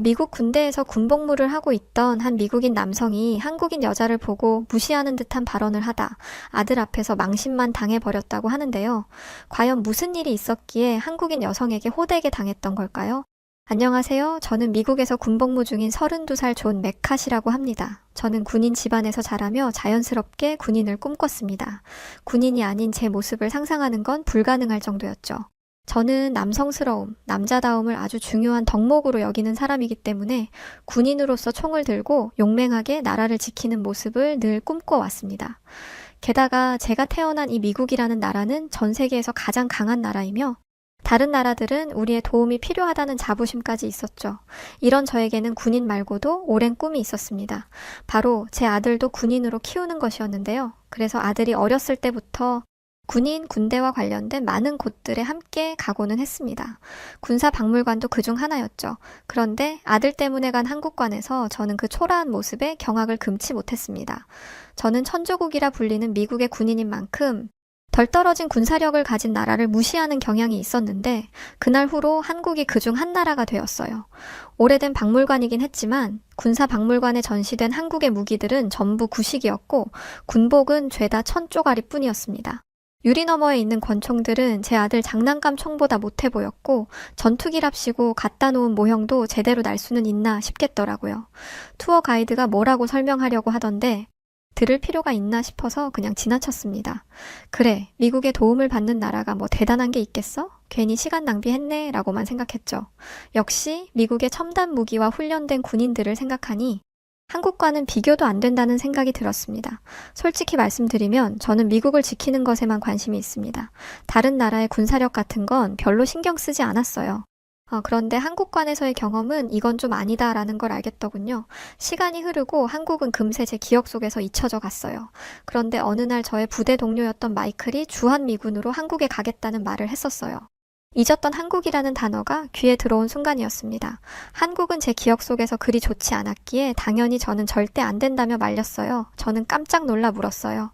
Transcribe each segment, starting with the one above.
미국 군대에서 군복무를 하고 있던 한 미국인 남성이 한국인 여자를 보고 무시하는 듯한 발언을 하다 아들 앞에서 망신만 당해버렸다고 하는데요. 과연 무슨 일이 있었기에 한국인 여성에게 호되게 당했던 걸까요? 안녕하세요. 저는 미국에서 군복무 중인 32살 존 맥캇이라고 합니다. 저는 군인 집안에서 자라며 자연스럽게 군인을 꿈꿨습니다. 군인이 아닌 제 모습을 상상하는 건 불가능할 정도였죠. 저는 남성스러움, 남자다움을 아주 중요한 덕목으로 여기는 사람이기 때문에 군인으로서 총을 들고 용맹하게 나라를 지키는 모습을 늘 꿈꿔왔습니다. 게다가 제가 태어난 이 미국이라는 나라는 전 세계에서 가장 강한 나라이며 다른 나라들은 우리의 도움이 필요하다는 자부심까지 있었죠. 이런 저에게는 군인 말고도 오랜 꿈이 있었습니다. 바로 제 아들도 군인으로 키우는 것이었는데요. 그래서 아들이 어렸을 때부터 군인, 군대와 관련된 많은 곳들에 함께 가고는 했습니다. 군사박물관도 그중 하나였죠. 그런데 아들 때문에 간 한국관에서 저는 그 초라한 모습에 경악을 금치 못했습니다. 저는 천조국이라 불리는 미국의 군인인 만큼 덜 떨어진 군사력을 가진 나라를 무시하는 경향이 있었는데 그날 후로 한국이 그중 한 나라가 되었어요. 오래된 박물관이긴 했지만 군사박물관에 전시된 한국의 무기들은 전부 구식이었고 군복은 죄다 1000쪼가리 뿐이었습니다. 유리 너머에 있는 권총들은 제 아들 장난감 총보다 못해 보였고 전투기랍시고 갖다 놓은 모형도 제대로 날 수는 있나 싶겠더라고요. 투어 가이드가 뭐라고 설명하려고 하던데 들을 필요가 있나 싶어서 그냥 지나쳤습니다. 그래, 미국의 도움을 받는 나라가 뭐 대단한 게 있겠어? 괜히 시간 낭비했네 라고만 생각했죠. 역시 미국의 첨단 무기와 훈련된 군인들을 생각하니 한국과는 비교도 안 된다는 생각이 들었습니다. 솔직히 말씀드리면 저는 미국을 지키는 것에만 관심이 있습니다. 다른 나라의 군사력 같은 건 별로 신경 쓰지 않았어요. 그런데 한국관에서의 경험은 이건 좀 아니다라는 걸 알겠더군요. 시간이 흐르고 한국은 금세 제 기억 속에서 잊혀져 갔어요. 그런데 어느 날 저의 부대 동료였던 마이클이 주한미군으로 한국에 가겠다는 말을 했었어요. 잊었던 한국이라는 단어가 귀에 들어온 순간이었습니다. 한국은 제 기억 속에서 그리 좋지 않았기에 당연히 저는 절대 안 된다며 말렸어요. 저는 깜짝 놀라 물었어요.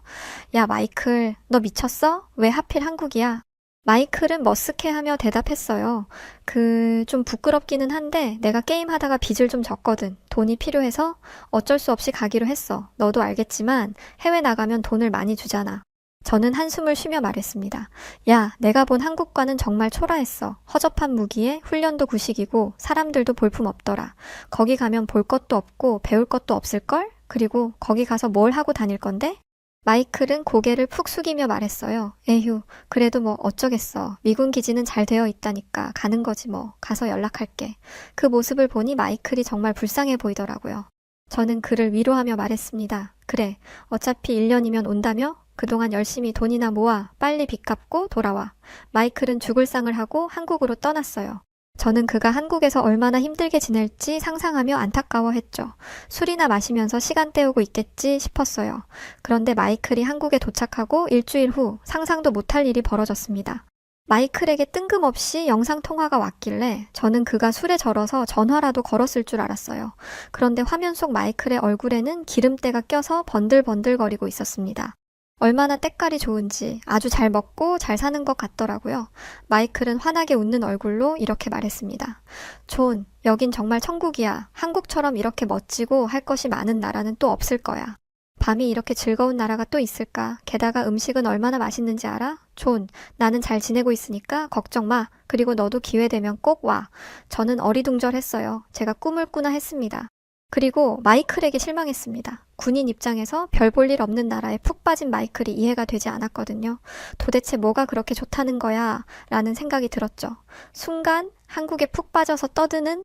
야, 마이클, 너 미쳤어? 왜 하필 한국이야? 마이클은 머쓱해하며 대답했어요. 좀 부끄럽기는 한데 내가 게임하다가 빚을 좀 졌거든. 돈이 필요해서 어쩔 수 없이 가기로 했어. 너도 알겠지만 해외 나가면 돈을 많이 주잖아. 저는 한숨을 쉬며 말했습니다. 야, 내가 본 한국과는 정말 초라했어. 허접한 무기에 훈련도 구식이고 사람들도 볼품없더라. 거기 가면 볼 것도 없고 배울 것도 없을걸? 그리고 거기 가서 뭘 하고 다닐 건데? 마이클은 고개를 푹 숙이며 말했어요. 에휴, 그래도 뭐 어쩌겠어. 미군 기지는 잘 되어 있다니까 가는 거지 뭐. 가서 연락할게. 그 모습을 보니 마이클이 정말 불쌍해 보이더라고요. 저는 그를 위로하며 말했습니다. 그래, 어차피 1년이면 온다며? 그동안 열심히 돈이나 모아 빨리 빚 갚고 돌아와. 마이클은 죽을 상을 하고 한국으로 떠났어요. 저는 그가 한국에서 얼마나 힘들게 지낼지 상상하며 안타까워했죠. 술이나 마시면서 시간 때우고 있겠지 싶었어요. 그런데 마이클이 한국에 도착하고 일주일 후 상상도 못할 일이 벌어졌습니다. 마이클에게 뜬금없이 영상통화가 왔길래 저는 그가 술에 절어서 전화라도 걸었을 줄 알았어요. 그런데 화면 속 마이클의 얼굴에는 기름때가 껴서 번들번들거리고 있었습니다. 얼마나 때깔이 좋은지 아주 잘 먹고 잘 사는 것 같더라고요. 마이클은 환하게 웃는 얼굴로 이렇게 말했습니다. 존, 여긴 정말 천국이야. 한국처럼 이렇게 멋지고 할 것이 많은 나라는 또 없을 거야. 밤이 이렇게 즐거운 나라가 또 있을까? 게다가 음식은 얼마나 맛있는지 알아? 존, 나는 잘 지내고 있으니까 걱정 마. 그리고 너도 기회 되면 꼭 와. 저는 어리둥절했어요. 제가 꿈을 꾸나 했습니다. 그리고 마이클에게 실망했습니다. 군인 입장에서 별 볼 일 없는 나라에 푹 빠진 마이클이 이해가 되지 않았거든요. 도대체 뭐가 그렇게 좋다는 거야? 라는 생각이 들었죠. 순간 한국에 푹 빠져서 떠드는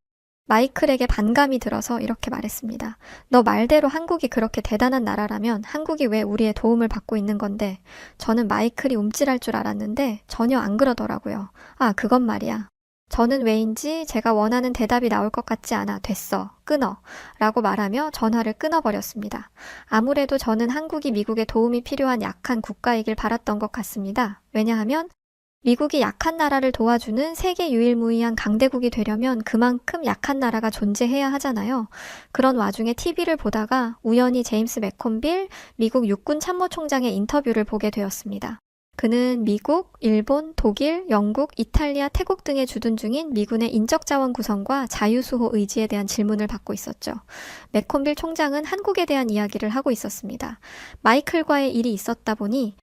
마이클에게 반감이 들어서 이렇게 말했습니다. 너 말대로 한국이 그렇게 대단한 나라라면 한국이 왜 우리의 도움을 받고 있는 건데? 저는 마이클이 움찔할 줄 알았는데 전혀 안 그러더라고요. 아, 그건 말이야. 저는 왜인지 제가 원하는 대답이 나올 것 같지 않아. 됐어. 끊어. 라고 말하며 전화를 끊어버렸습니다. 아무래도 저는 한국이 미국에 도움이 필요한 약한 국가이길 바랐던 것 같습니다. 왜냐하면 미국이 약한 나라를 도와주는 세계 유일무이한 강대국이 되려면 그만큼 약한 나라가 존재해야 하잖아요. 그런 와중에 TV를 보다가 우연히 제임스 맥콘빌 미국 육군 참모총장의 인터뷰를 보게 되었습니다. 그는 미국, 일본, 독일, 영국, 이탈리아, 태국 등에 주둔 중인 미군의 인적 자원 구성과 자유수호 의지에 대한 질문을 받고 있었죠. 맥콘빌 총장은 한국에 대한 이야기를 하고 있었습니다. 마이클과의 일이 있었다 보니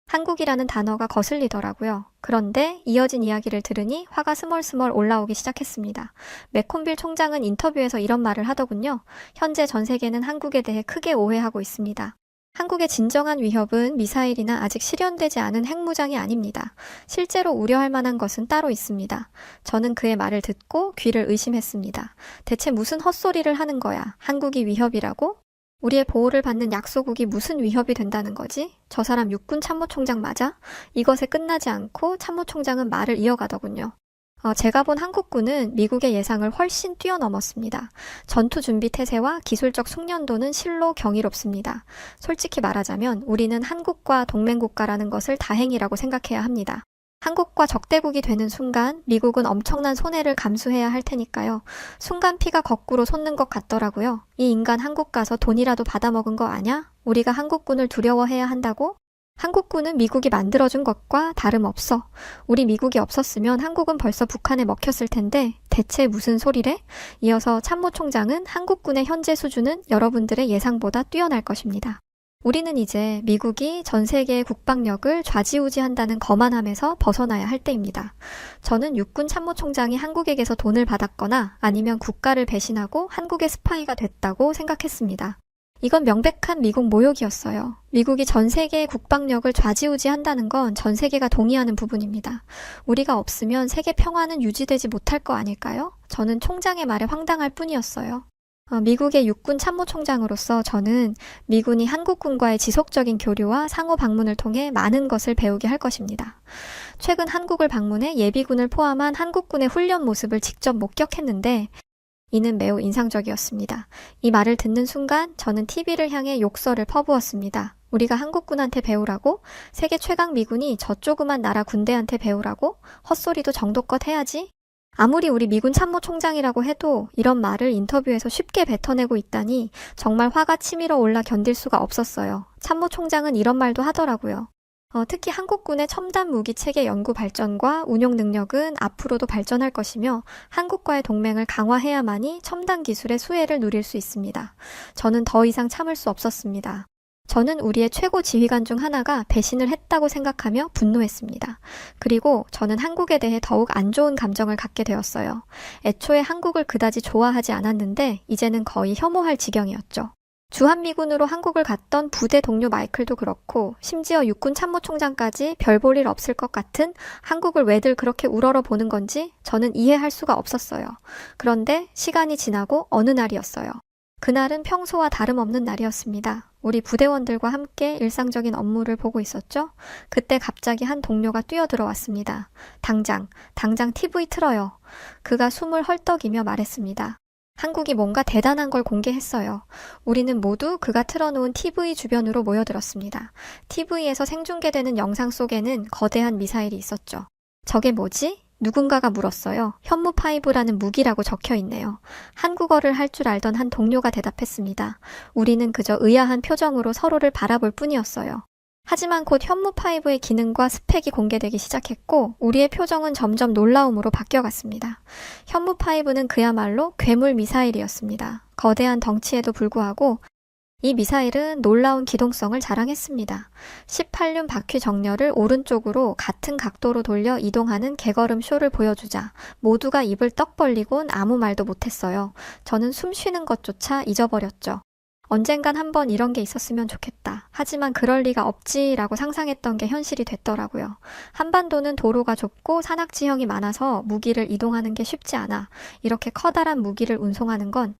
한국이라는 단어가 거슬리더라고요. 그런데 이어진 이야기를 들으니 화가 스멀스멀 올라오기 시작했습니다. 맥콘빌 총장은 인터뷰에서 이런 말을 하더군요. 현재 전 세계는 한국에 대해 크게 오해하고 있습니다. 한국의 진정한 위협은 미사일이나 아직 실현되지 않은 핵무장이 아닙니다. 실제로 우려할 만한 것은 따로 있습니다. 저는 그의 말을 듣고 귀를 의심했습니다. 대체 무슨 헛소리를 하는 거야? 한국이 위협이라고? 우리의 보호를 받는 약소국이 무슨 위협이 된다는 거지? 저 사람 육군 참모총장 맞아? 이것에 끝나지 않고 참모총장은 말을 이어가더군요. 제가 본 한국군은 미국의 예상을 훨씬 뛰어넘었습니다. 전투 준비 태세와 기술적 숙련도는 실로 경이롭습니다. 솔직히 말하자면 우리는 한국과 동맹국가라는 것을 다행이라고 생각해야 합니다. 한국과 적대국이 되는 순간 미국은 엄청난 손해를 감수해야 할 테니까요. 순간 피가 거꾸로 솟는 것 같더라고요. 이 인간 한국 가서 돈이라도 받아먹은 거 아냐? 우리가 한국군을 두려워해야 한다고? 한국군은 미국이 만들어준 것과 다름없어. 우리 미국이 없었으면 한국은 벌써 북한에 먹혔을 텐데 대체 무슨 소리래? 이어서 참모총장은 한국군의 현재 수준은 여러분들의 예상보다 뛰어날 것입니다. 우리는 이제 미국이 전 세계의 국방력을 좌지우지한다는 거만함에서 벗어나야 할 때입니다. 저는 육군 참모총장이 한국에게서 돈을 받았거나 아니면 국가를 배신하고 한국의 스파이가 됐다고 생각했습니다. 이건 명백한 미국 모욕이었어요. 미국이 전 세계의 국방력을 좌지우지한다는 건 전 세계가 동의하는 부분입니다. 우리가 없으면 세계 평화는 유지되지 못할 거 아닐까요? 저는 총장의 말에 황당할 뿐이었어요. 미국의 육군 참모총장으로서 저는 미군이 한국군과의 지속적인 교류와 상호 방문을 통해 많은 것을 배우게 할 것입니다. 최근 한국을 방문해 예비군을 포함한 한국군의 훈련 모습을 직접 목격했는데 이는 매우 인상적이었습니다. 이 말을 듣는 순간 저는 TV를 향해 욕설을 퍼부었습니다. 우리가 한국군한테 배우라고? 세계 최강 미군이 저 조그만 나라 군대한테 배우라고? 헛소리도 정도껏 해야지? 아무리 우리 미군 참모총장이라고 해도 이런 말을 인터뷰에서 쉽게 뱉어내고 있다니 정말 화가 치밀어 올라 견딜 수가 없었어요. 참모총장은 이런 말도 하더라고요. 특히 한국군의 첨단 무기 체계 연구 발전과 운용 능력은 앞으로도 발전할 것이며 한국과의 동맹을 강화해야만이 첨단 기술의 수혜를 누릴 수 있습니다. 저는 더 이상 참을 수 없었습니다. 저는 우리의 최고 지휘관 중 하나가 배신을 했다고 생각하며 분노했습니다. 그리고 저는 한국에 대해 더욱 안 좋은 감정을 갖게 되었어요. 애초에 한국을 그다지 좋아하지 않았는데 이제는 거의 혐오할 지경이었죠. 주한미군으로 한국을 갔던 부대 동료 마이클도 그렇고 심지어 육군 참모총장까지 별 볼 일 없을 것 같은 한국을 왜들 그렇게 우러러 보는 건지 저는 이해할 수가 없었어요. 그런데 시간이 지나고 어느 날이었어요. 그날은 평소와 다름없는 날이었습니다. 우리 부대원들과 함께 일상적인 업무를 보고 있었죠. 그때 갑자기 한 동료가 뛰어들어왔습니다. 당장 TV 틀어요. 그가 숨을 헐떡이며 말했습니다. 한국이 뭔가 대단한 걸 공개했어요. 우리는 모두 그가 틀어놓은 TV 주변으로 모여들었습니다. TV에서 생중계되는 영상 속에는 거대한 미사일이 있었죠. 저게 뭐지? 누군가가 물었어요. 현무5라는 무기라고 적혀 있네요. 한국어를 할 줄 알던 한 동료가 대답했습니다. 우리는 그저 의아한 표정으로 서로를 바라볼 뿐이었어요. 하지만 곧 현무5의 기능과 스펙이 공개되기 시작했고 우리의 표정은 점점 놀라움으로 바뀌어갔습니다. 현무5는 그야말로 괴물 미사일이었습니다. 거대한 덩치에도 불구하고 이 미사일은 놀라운 기동성을 자랑했습니다. 18륜 바퀴 정렬을 오른쪽으로 같은 각도로 돌려 이동하는 개걸음 쇼를 보여주자 모두가 입을 떡 벌리곤 아무 말도 못했어요. 저는 숨 쉬는 것조차 잊어버렸죠. 언젠간 한번 이런 게 있었으면 좋겠다. 하지만 그럴 리가 없지라고 상상했던 게 현실이 됐더라고요. 한반도는 도로가 좁고 산악 지형이 많아서 무기를 이동하는 게 쉽지 않아. 이렇게 커다란 무기를 운송하는 건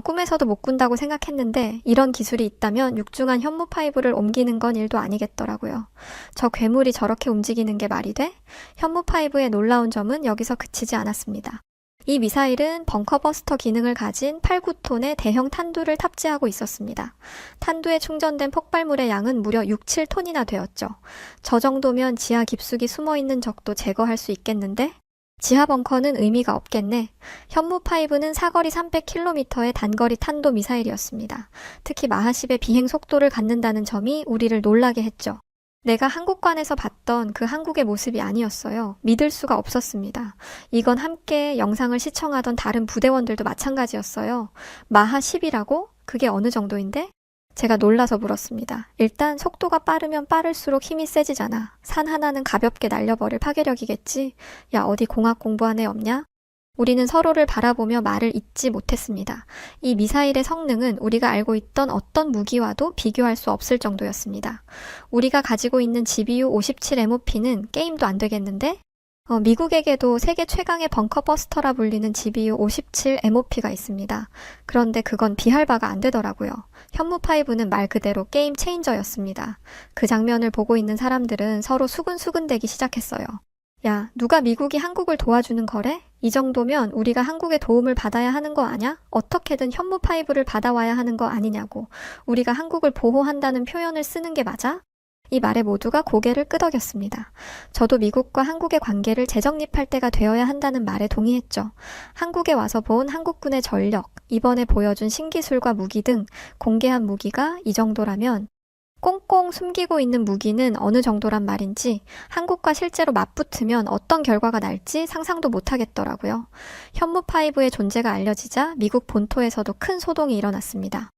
꿈에서도 못 꾼다고 생각했는데 이런 기술이 있다면 육중한 현무5를 옮기는 건 일도 아니겠더라고요. 저 괴물이 저렇게 움직이는 게 말이 돼? 현무5의 놀라운 점은 여기서 그치지 않았습니다. 이 미사일은 벙커버스터 기능을 가진 8, 9톤의 대형 탄두를 탑재하고 있었습니다. 탄두에 충전된 폭발물의 양은 무려 6, 7톤이나 되었죠. 저 정도면 지하 깊숙이 숨어있는 적도 제거할 수 있겠는데? 지하 벙커는 의미가 없겠네. 현무5는 사거리 300km의 단거리 탄도 미사일이었습니다. 특히 마하 10의 비행 속도를 갖는다는 점이 우리를 놀라게 했죠. 내가 한국관에서 봤던 그 한국의 모습이 아니었어요. 믿을 수가 없었습니다. 이건 함께 영상을 시청하던 다른 부대원들도 마찬가지였어요. 마하 10이라고? 그게 어느 정도인데? 제가 놀라서 물었습니다. 일단 속도가 빠르면 빠를수록 힘이 세지잖아. 산 하나는 가볍게 날려버릴 파괴력이겠지? 야, 어디 공학 공부한 애 없냐? 우리는 서로를 바라보며 말을 잇지 못했습니다. 이 미사일의 성능은 우리가 알고 있던 어떤 무기와도 비교할 수 없을 정도였습니다. 우리가 가지고 있는 GBU 57 MOP는 게임도 안 되겠는데? 미국에게도 세계 최강의 벙커버스터라 불리는 GBU 57 MOP가 있습니다. 그런데 그건 비할 바가 안 되더라고요. 현무5는 말 그대로 게임 체인저였습니다. 그 장면을 보고 있는 사람들은 서로 수근수근대기 시작했어요. 야, 누가 미국이 한국을 도와주는 거래? 이 정도면 우리가 한국의 도움을 받아야 하는 거 아냐? 어떻게든 현무5를 받아와야 하는 거 아니냐고. 우리가 한국을 보호한다는 표현을 쓰는 게 맞아? 이 말에 모두가 고개를 끄덕였습니다. 저도 미국과 한국의 관계를 재정립할 때가 되어야 한다는 말에 동의했죠. 한국에 와서 본 한국군의 전력, 이번에 보여준 신기술과 무기 등 공개한 무기가 이 정도라면 꽁꽁 숨기고 있는 무기는 어느 정도란 말인지 한국과 실제로 맞붙으면 어떤 결과가 날지 상상도 못하겠더라고요. 현무5의 존재가 알려지자 미국 본토에서도 큰 소동이 일어났습니다.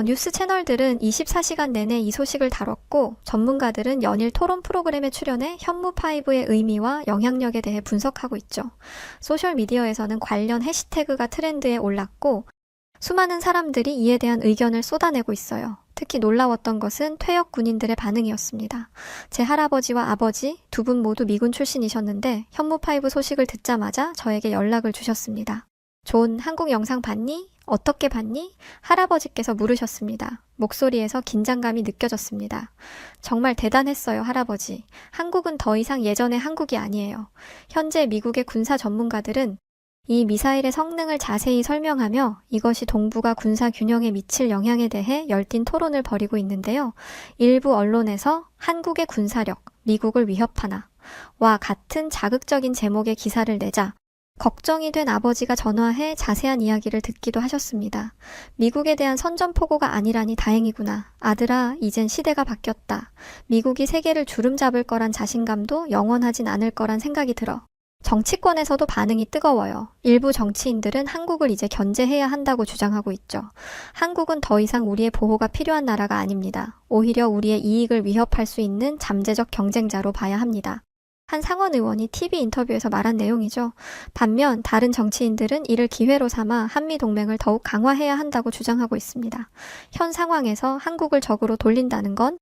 뉴스 채널들은 24시간 내내 이 소식을 다뤘고 전문가들은 연일 토론 프로그램에 출연해 현무5의 의미와 영향력에 대해 분석하고 있죠. 소셜미디어에서는 관련 해시태그가 트렌드에 올랐고 수많은 사람들이 이에 대한 의견을 쏟아내고 있어요. 특히 놀라웠던 것은 퇴역 군인들의 반응이었습니다. 제 할아버지와 아버지 두 분 모두 미군 출신이셨는데 현무5 소식을 듣자마자 저에게 연락을 주셨습니다. 존, 한국 영상 봤니? 어떻게 봤니? 할아버지께서 물으셨습니다. 목소리에서 긴장감이 느껴졌습니다. 정말 대단했어요, 할아버지. 한국은 더 이상 예전의 한국이 아니에요. 현재 미국의 군사 전문가들은 이 미사일의 성능을 자세히 설명하며 이것이 동북아 군사 균형에 미칠 영향에 대해 열띤 토론을 벌이고 있는데요. 일부 언론에서 한국의 군사력, 미국을 위협하나 와 같은 자극적인 제목의 기사를 내자 걱정이 된 아버지가 전화해 자세한 이야기를 듣기도 하셨습니다. 미국에 대한 선전포고가 아니라니 다행이구나. 아들아, 이젠 시대가 바뀌었다. 미국이 세계를 주름잡을 거란 자신감도 영원하진 않을 거란 생각이 들어. 정치권에서도 반응이 뜨거워요. 일부 정치인들은 한국을 이제 견제해야 한다고 주장하고 있죠. 한국은 더 이상 우리의 보호가 필요한 나라가 아닙니다. 오히려 우리의 이익을 위협할 수 있는 잠재적 경쟁자로 봐야 합니다. 한 상원 의원이 TV 인터뷰에서 말한 내용이죠. 반면 다른 정치인들은 이를 기회로 삼아 한미동맹을 더욱 강화해야 한다고 주장하고 있습니다. 현 상황에서 한국을 적으로 돌린다는 건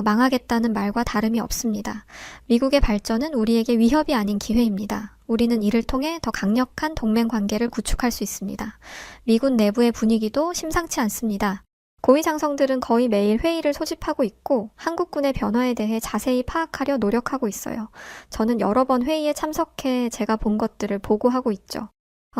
망하겠다는 말과 다름이 없습니다. 미국의 발전은 우리에게 위협이 아닌 기회입니다. 우리는 이를 통해 더 강력한 동맹 관계를 구축할 수 있습니다. 미군 내부의 분위기도 심상치 않습니다. 고위장성들은 거의 매일 회의를 소집하고 있고 한국군의 변화에 대해 자세히 파악하려 노력하고 있어요. 저는 여러 번 회의에 참석해 제가 본 것들을 보고하고 있죠.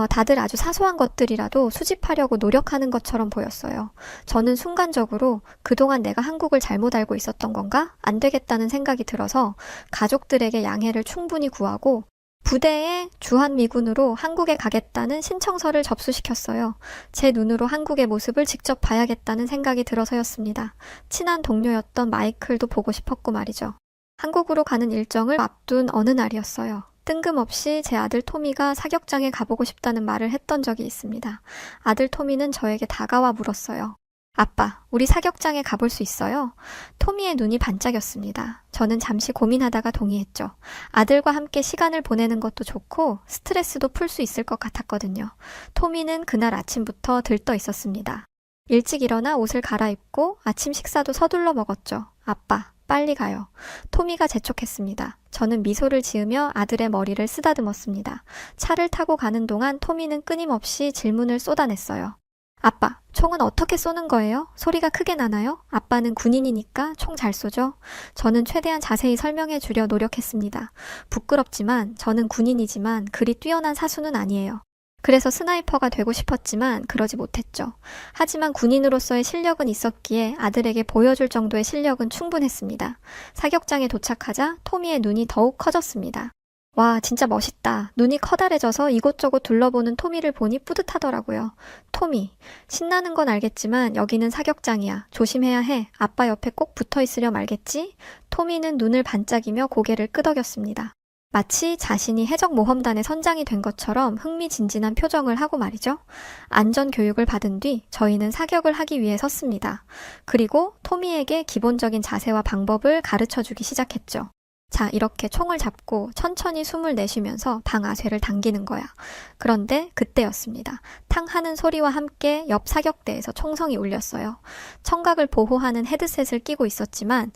다들 아주 사소한 것들이라도 수집하려고 노력하는 것처럼 보였어요. 저는 순간적으로 그동안 내가 한국을 잘못 알고 있었던 건가? 안 되겠다는 생각이 들어서 가족들에게 양해를 충분히 구하고 부대에 주한미군으로 한국에 가겠다는 신청서를 접수시켰어요. 제 눈으로 한국의 모습을 직접 봐야겠다는 생각이 들어서였습니다. 친한 동료였던 마이클도 보고 싶었고 말이죠. 한국으로 가는 일정을 앞둔 어느 날이었어요. 뜬금없이 제 아들 토미가 사격장에 가보고 싶다는 말을 했던 적이 있습니다. 아들 토미는 저에게 다가와 물었어요. 아빠, 우리 사격장에 가볼 수 있어요? 토미의 눈이 반짝였습니다. 저는 잠시 고민하다가 동의했죠. 아들과 함께 시간을 보내는 것도 좋고 스트레스도 풀 수 있을 것 같았거든요. 토미는 그날 아침부터 들떠 있었습니다. 일찍 일어나 옷을 갈아입고 아침 식사도 서둘러 먹었죠. 아빠, 빨리 가요. 토미가 재촉했습니다. 저는 미소를 지으며 아들의 머리를 쓰다듬었습니다. 차를 타고 가는 동안 토미는 끊임없이 질문을 쏟아냈어요. 아빠, 총은 어떻게 쏘는 거예요? 소리가 크게 나나요? 아빠는 군인이니까 총 잘 쏘죠? 저는 최대한 자세히 설명해 주려 노력했습니다. 부끄럽지만 저는 군인이지만 그리 뛰어난 사수는 아니에요. 그래서 스나이퍼가 되고 싶었지만 그러지 못했죠. 하지만 군인으로서의 실력은 있었기에 아들에게 보여줄 정도의 실력은 충분했습니다. 사격장에 도착하자 토미의 눈이 더욱 커졌습니다. 와, 진짜 멋있다. 눈이 커다래져서 이곳저곳 둘러보는 토미를 보니 뿌듯하더라고요. 토미. 신나는 건 알겠지만 여기는 사격장이야. 조심해야 해. 아빠 옆에 꼭 붙어 있으렴 알겠지? 토미는 눈을 반짝이며 고개를 끄덕였습니다. 마치 자신이 해적모험단의 선장이 된 것처럼 흥미진진한 표정을 하고 말이죠. 안전교육을 받은 뒤 저희는 사격을 하기 위해 섰습니다. 그리고 토미에게 기본적인 자세와 방법을 가르쳐주기 시작했죠. 자, 이렇게 총을 잡고 천천히 숨을 내쉬면서 방아쇠를 당기는 거야. 그런데 그때였습니다. 탕 하는 소리와 함께 옆 사격대에서 총성이 울렸어요. 청각을 보호하는 헤드셋을 끼고 있었지만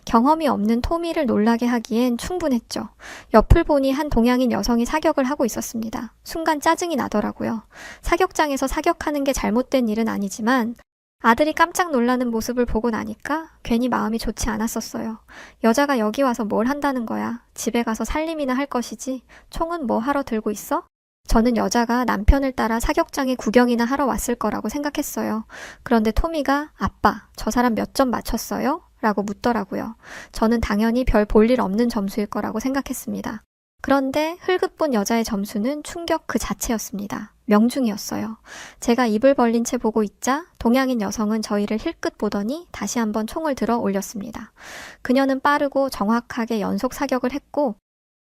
경험이 없는 토미를 놀라게 하기엔 충분했죠. 옆을 보니 한 동양인 여성이 사격을 하고 있었습니다. 순간 짜증이 나더라고요. 사격장에서 사격하는 게 잘못된 일은 아니지만 아들이 깜짝 놀라는 모습을 보고 나니까 괜히 마음이 좋지 않았었어요. 여자가 여기 와서 뭘 한다는 거야. 집에 가서 살림이나 할 것이지. 총은 뭐 하러 들고 있어? 저는 여자가 남편을 따라 사격장에 구경이나 하러 왔을 거라고 생각했어요. 그런데 토미가 아빠, 저 사람 몇 점 맞췄어요? 라고 묻더라고요. 저는 당연히 별 볼 일 없는 점수일 거라고 생각했습니다. 그런데 흘끗 본 여자의 점수는 충격 그 자체였습니다. 명중이었어요. 제가 입을 벌린 채 보고 있자 동양인 여성은 저희를 힐끗 보더니 다시 한번 총을 들어 올렸습니다. 그녀는 빠르고 정확하게 연속 사격을 했고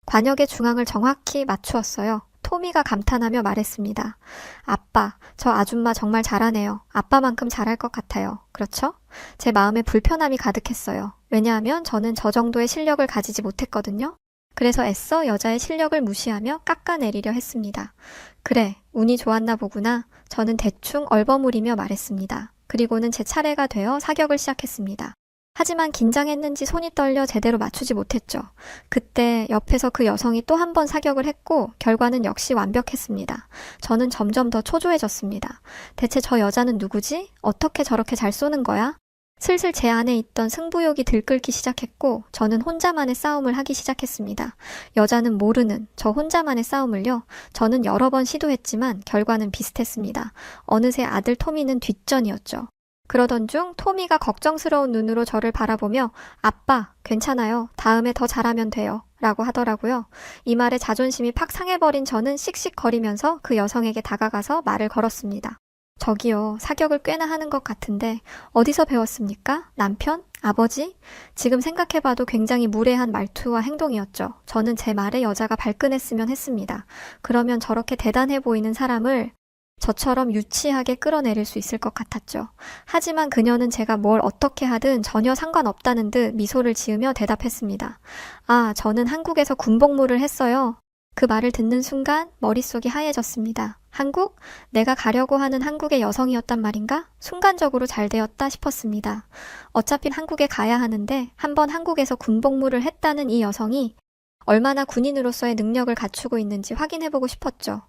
관역의 중앙을 정확히 맞추었어요. 토미가 감탄하며 말했습니다. 아빠, 저 아줌마 정말 잘하네요. 아빠만큼 잘할 것 같아요. 그렇죠? 제 마음에 불편함이 가득했어요. 왜냐하면 저는 저 정도의 실력을 가지지 못했거든요. 그래서 애써 여자의 실력을 무시하며 깎아내리려 했습니다. 그래, 운이 좋았나 보구나. 저는 대충 얼버무리며 말했습니다. 그리고는 제 차례가 되어 사격을 시작했습니다. 하지만 긴장했는지 손이 떨려 제대로 맞추지 못했죠. 그때 옆에서 그 여성이 또 한 번 사격을 했고 결과는 역시 완벽했습니다. 저는 점점 더 초조해졌습니다. 대체 저 여자는 누구지? 어떻게 저렇게 잘 쏘는 거야? 슬슬 제 안에 있던 승부욕이 들끓기 시작했고 저는 혼자만의 싸움을 하기 시작했습니다. 여자는 모르는 저 혼자만의 싸움을요. 저는 여러 번 시도했지만 결과는 비슷했습니다. 어느새 아들 토미는 뒷전이었죠. 그러던 중 토미가 걱정스러운 눈으로 저를 바라보며 아빠, 괜찮아요. 다음에 더 잘하면 돼요. 라고 하더라고요. 이 말에 자존심이 팍 상해버린 저는 씩씩거리면서 그 여성에게 다가가서 말을 걸었습니다. 저기요, 사격을 꽤나 하는 것 같은데 어디서 배웠습니까? 남편? 아버지? 지금 생각해봐도 굉장히 무례한 말투와 행동이었죠. 저는 제 말에 여자가 발끈했으면 했습니다. 그러면 저렇게 대단해 보이는 사람을 저처럼 유치하게 끌어내릴 수 있을 것 같았죠. 하지만 그녀는 제가 뭘 어떻게 하든 전혀 상관없다는 듯 미소를 지으며 대답했습니다. 아, 저는 한국에서 군복무를 했어요. 그 말을 듣는 순간 머릿속이 하얘졌습니다. 한국? 내가 가려고 하는 한국의 여성이었단 말인가? 순간적으로 잘 되었다 싶었습니다. 어차피 한국에 가야 하는데 한번 한국에서 군복무를 했다는 이 여성이 얼마나 군인으로서의 능력을 갖추고 있는지 확인해보고 싶었죠.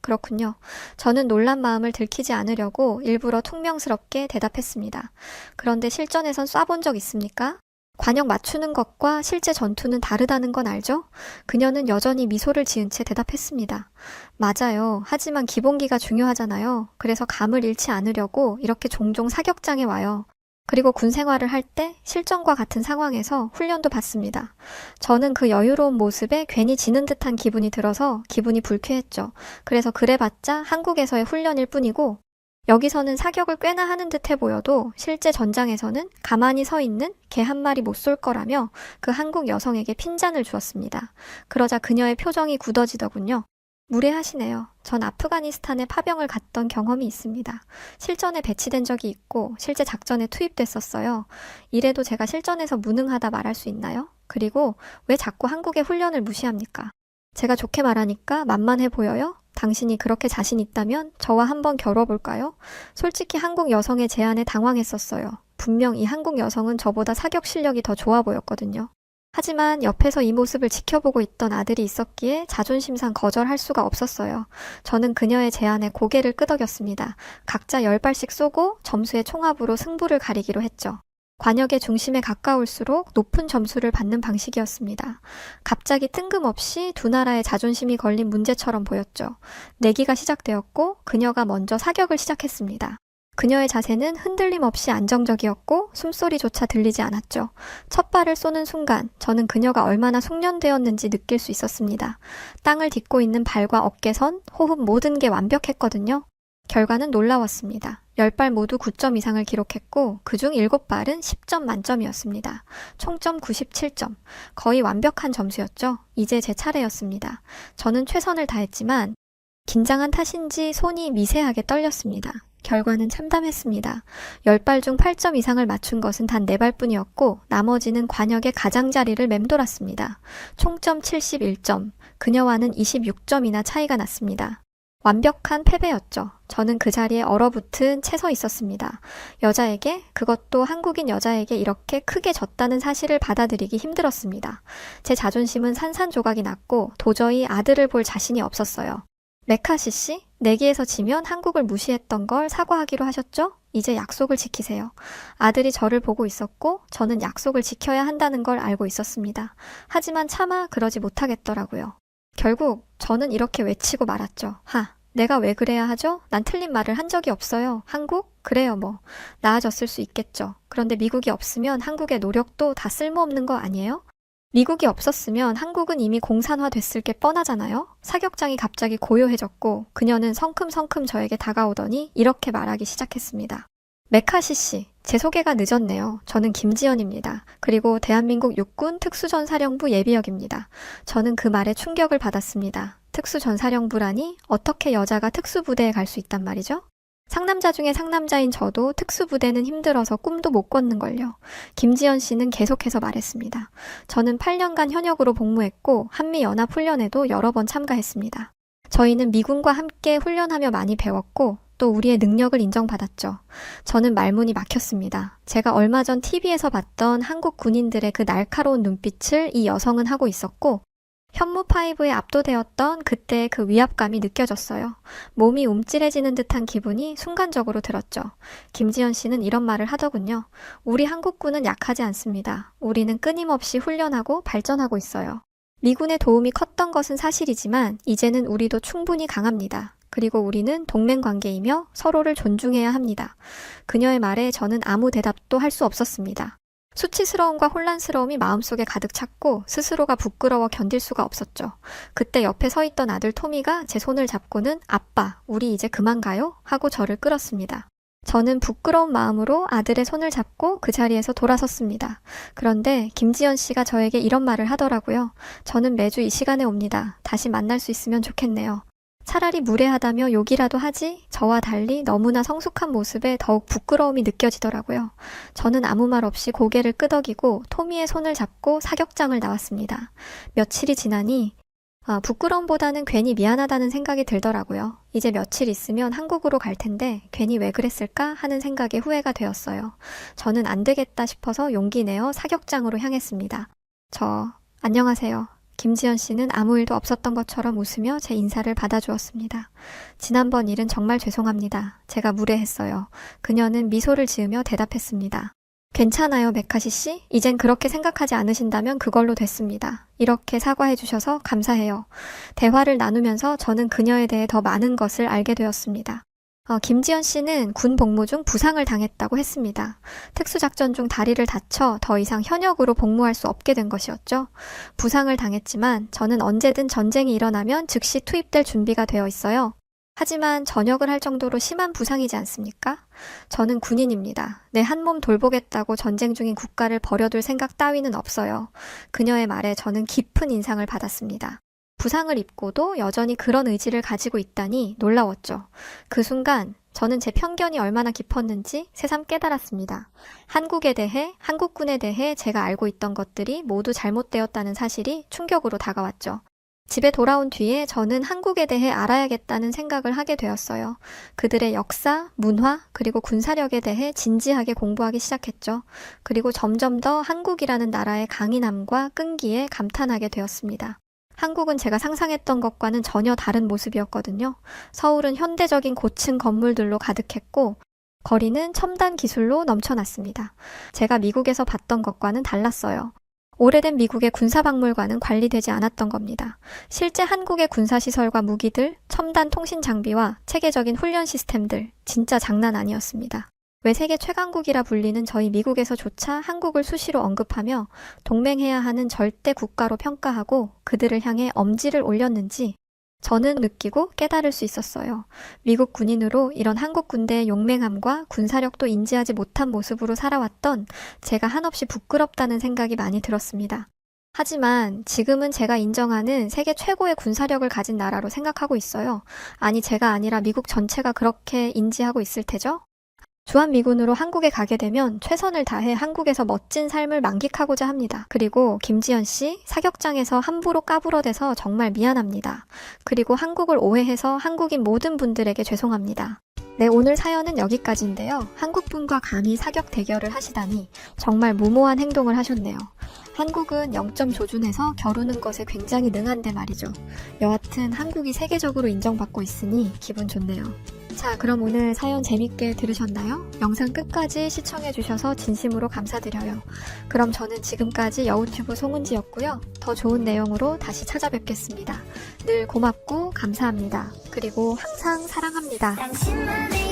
그렇군요. 저는 놀란 마음을 들키지 않으려고 일부러 퉁명스럽게 대답했습니다. 그런데 실전에선 쏴본 적 있습니까? 관역 맞추는 것과 실제 전투는 다르다는 건 알죠? 그녀는 여전히 미소를 지은 채 대답했습니다. 맞아요. 하지만 기본기가 중요하잖아요. 그래서 감을 잃지 않으려고 이렇게 종종 사격장에 와요. 그리고 군 생활을 할 때 실전과 같은 상황에서 훈련도 받습니다. 저는 그 여유로운 모습에 괜히 지는 듯한 기분이 들어서 기분이 불쾌했죠. 그래서 그래봤자 한국에서의 훈련일 뿐이고 여기서는 사격을 꽤나 하는 듯해 보여도 실제 전장에서는 가만히 서 있는 개 한 마리 못 쏠 거라며 그 한국 여성에게 핀잔을 주었습니다. 그러자 그녀의 표정이 굳어지더군요. 무례하시네요. 전 아프가니스탄에 파병을 갔던 경험이 있습니다. 실전에 배치된 적이 있고 실제 작전에 투입됐었어요. 이래도 제가 실전에서 무능하다 말할 수 있나요? 그리고 왜 자꾸 한국의 훈련을 무시합니까? 제가 좋게 말하니까 만만해 보여요? 당신이 그렇게 자신 있다면 저와 한번 겨뤄볼까요? 솔직히 한국 여성의 제안에 당황했었어요. 분명 이 한국 여성은 저보다 사격 실력이 더 좋아 보였거든요. 하지만 옆에서 이 모습을 지켜보고 있던 아들이 있었기에 자존심상 거절할 수가 없었어요. 저는 그녀의 제안에 고개를 끄덕였습니다. 각자 10발씩 쏘고 점수의 총합으로 승부를 가리기로 했죠. 관역의 중심에 가까울수록 높은 점수를 받는 방식이었습니다. 갑자기 뜬금없이 두 나라의 자존심이 걸린 문제처럼 보였죠. 내기가 시작되었고 그녀가 먼저 사격을 시작했습니다. 그녀의 자세는 흔들림 없이 안정적이었고 숨소리조차 들리지 않았죠. 첫 발을 쏘는 순간 저는 그녀가 얼마나 숙련되었는지 느낄 수 있었습니다. 땅을 딛고 있는 발과 어깨선, 호흡 모든 게 완벽했거든요. 결과는 놀라웠습니다. 10발 모두 9점 이상을 기록했고 그중 7발은 10점 만점이었습니다. 총점 97점. 거의 완벽한 점수였죠. 이제 제 차례였습니다. 저는 최선을 다했지만 긴장한 탓인지 손이 미세하게 떨렸습니다. 결과는 참담했습니다. 10발 중 8점 이상을 맞춘 것은 단 4발뿐이었고 나머지는 관역의 가장자리를 맴돌았습니다. 총점 71점, 그녀와는 26점이나 차이가 났습니다. 완벽한 패배였죠. 저는 그 자리에 얼어붙은 채 서 있었습니다. 여자에게, 그것도 한국인 여자에게 이렇게 크게 졌다는 사실을 받아들이기 힘들었습니다. 제 자존심은 산산조각이 났고 도저히 아들을 볼 자신이 없었어요. 메카시 씨, 내기에서 지면 한국을 무시했던 걸 사과하기로 하셨죠? 이제 약속을 지키세요. 아들이 저를 보고 있었고 저는 약속을 지켜야 한다는 걸 알고 있었습니다. 하지만 차마 그러지 못하겠더라고요. 결국 저는 이렇게 외치고 말았죠. 내가 왜 그래야 하죠? 난 틀린 말을 한 적이 없어요. 한국? 그래요 뭐. 나아졌을 수 있겠죠. 그런데 미국이 없으면 한국의 노력도 다 쓸모없는 거 아니에요? 미국이 없었으면 한국은 이미 공산화됐을 게 뻔하잖아요. 사격장이 갑자기 고요해졌고 그녀는 성큼성큼 저에게 다가오더니 이렇게 말하기 시작했습니다. 메카시 씨, 제 소개가 늦었네요. 저는 김지연입니다. 그리고 대한민국 육군 특수전사령부 예비역입니다. 저는 그 말에 충격을 받았습니다. 특수전사령부라니 어떻게 여자가 특수부대에 갈 수 있단 말이죠? 상남자 중에 상남자인 저도 특수부대는 힘들어서 꿈도 못 꿨는걸요. 김지연 씨는 계속해서 말했습니다. 저는 8년간 현역으로 복무했고 한미연합훈련에도 여러 번 참가했습니다. 저희는 미군과 함께 훈련하며 많이 배웠고 또 우리의 능력을 인정받았죠. 저는 말문이 막혔습니다. 제가 얼마 전 TV에서 봤던 한국 군인들의 그 날카로운 눈빛을 이 여성은 하고 있었고 현무5에 압도되었던 그때의 그 위압감이 느껴졌어요. 몸이 움찔해지는 듯한 기분이 순간적으로 들었죠. 김지연 씨는 이런 말을 하더군요. 우리 한국군은 약하지 않습니다. 우리는 끊임없이 훈련하고 발전하고 있어요. 미군의 도움이 컸던 것은 사실이지만 이제는 우리도 충분히 강합니다. 그리고 우리는 동맹관계이며 서로를 존중해야 합니다. 그녀의 말에 저는 아무 대답도 할 수 없었습니다. 수치스러움과 혼란스러움이 마음속에 가득 찼고 스스로가 부끄러워 견딜 수가 없었죠. 그때 옆에 서 있던 아들 토미가 제 손을 잡고는 아빠, 우리 이제 그만 가요? 하고 저를 끌었습니다. 저는 부끄러운 마음으로 아들의 손을 잡고 그 자리에서 돌아섰습니다. 그런데 김지연 씨가 저에게 이런 말을 하더라고요. 저는 매주 이 시간에 옵니다. 다시 만날 수 있으면 좋겠네요. 차라리 무례하다며 욕이라도 하지 저와 달리 너무나 성숙한 모습에 더욱 부끄러움이 느껴지더라고요. 저는 아무 말 없이 고개를 끄덕이고 토미의 손을 잡고 사격장을 나왔습니다. 며칠이 지나니 부끄러움보다는 괜히 미안하다는 생각이 들더라고요. 이제 며칠 있으면 한국으로 갈 텐데 괜히 왜 그랬을까 하는 생각에 후회가 되었어요. 저는 안 되겠다 싶어서 용기 내어 사격장으로 향했습니다. 안녕하세요. 김지연 씨는 아무 일도 없었던 것처럼 웃으며 제 인사를 받아주었습니다. 지난번 일은 정말 죄송합니다. 제가 무례했어요. 그녀는 미소를 지으며 대답했습니다. 괜찮아요, 메카시 씨. 이젠 그렇게 생각하지 않으신다면 그걸로 됐습니다. 이렇게 사과해 주셔서 감사해요. 대화를 나누면서 저는 그녀에 대해 더 많은 것을 알게 되었습니다. 김지연 씨는 군 복무 중 부상을 당했다고 했습니다. 특수작전 중 다리를 다쳐 더 이상 현역으로 복무할 수 없게 된 것이었죠. 부상을 당했지만 저는 언제든 전쟁이 일어나면 즉시 투입될 준비가 되어 있어요. 하지만 전역을 할 정도로 심한 부상이지 않습니까? 저는 군인입니다. 내 한 몸 돌보겠다고 전쟁 중인 국가를 버려둘 생각 따위는 없어요. 그녀의 말에 저는 깊은 인상을 받았습니다. 부상을 입고도 여전히 그런 의지를 가지고 있다니 놀라웠죠. 그 순간 저는 제 편견이 얼마나 깊었는지 새삼 깨달았습니다. 한국에 대해, 한국군에 대해 제가 알고 있던 것들이 모두 잘못되었다는 사실이 충격으로 다가왔죠. 집에 돌아온 뒤에 저는 한국에 대해 알아야겠다는 생각을 하게 되었어요. 그들의 역사, 문화, 그리고 군사력에 대해 진지하게 공부하기 시작했죠. 그리고 점점 더 한국이라는 나라의 강인함과 끈기에 감탄하게 되었습니다. 한국은 제가 상상했던 것과는 전혀 다른 모습이었거든요. 서울은 현대적인 고층 건물들로 가득했고 거리는 첨단 기술로 넘쳐났습니다. 제가 미국에서 봤던 것과는 달랐어요. 오래된 미국의 군사박물관은 관리되지 않았던 겁니다. 실제 한국의 군사시설과 무기들, 첨단 통신 장비와 체계적인 훈련 시스템들, 진짜 장난 아니었습니다. 왜 세계 최강국이라 불리는 저희 미국에서조차 한국을 수시로 언급하며 동맹해야 하는 절대 국가로 평가하고 그들을 향해 엄지를 올렸는지 저는 느끼고 깨달을 수 있었어요. 미국 군인으로 이런 한국 군대의 용맹함과 군사력도 인지하지 못한 모습으로 살아왔던 제가 한없이 부끄럽다는 생각이 많이 들었습니다. 하지만 지금은 제가 인정하는 세계 최고의 군사력을 가진 나라로 생각하고 있어요. 아니, 제가 아니라 미국 전체가 그렇게 인지하고 있을 테죠? 주한미군으로 한국에 가게 되면 최선을 다해 한국에서 멋진 삶을 만끽하고자 합니다. 그리고 김지연 씨, 사격장에서 함부로 까불어대서 정말 미안합니다. 그리고 한국을 오해해서 한국인 모든 분들에게 죄송합니다. 네, 오늘 사연은 여기까지인데요. 한국분과 감히 사격 대결을 하시다니 정말 무모한 행동을 하셨네요. 한국은 0점 조준해서 겨루는 것에 굉장히 능한데 말이죠. 여하튼 한국이 세계적으로 인정받고 있으니 기분 좋네요. 자, 그럼 오늘 사연 재밌게 들으셨나요? 영상 끝까지 시청해주셔서 진심으로 감사드려요. 그럼 저는 지금까지 여우튜브 송은지였고요. 더 좋은 내용으로 다시 찾아뵙겠습니다. 늘 고맙고 감사합니다. 그리고 항상 사랑합니다. 당신만의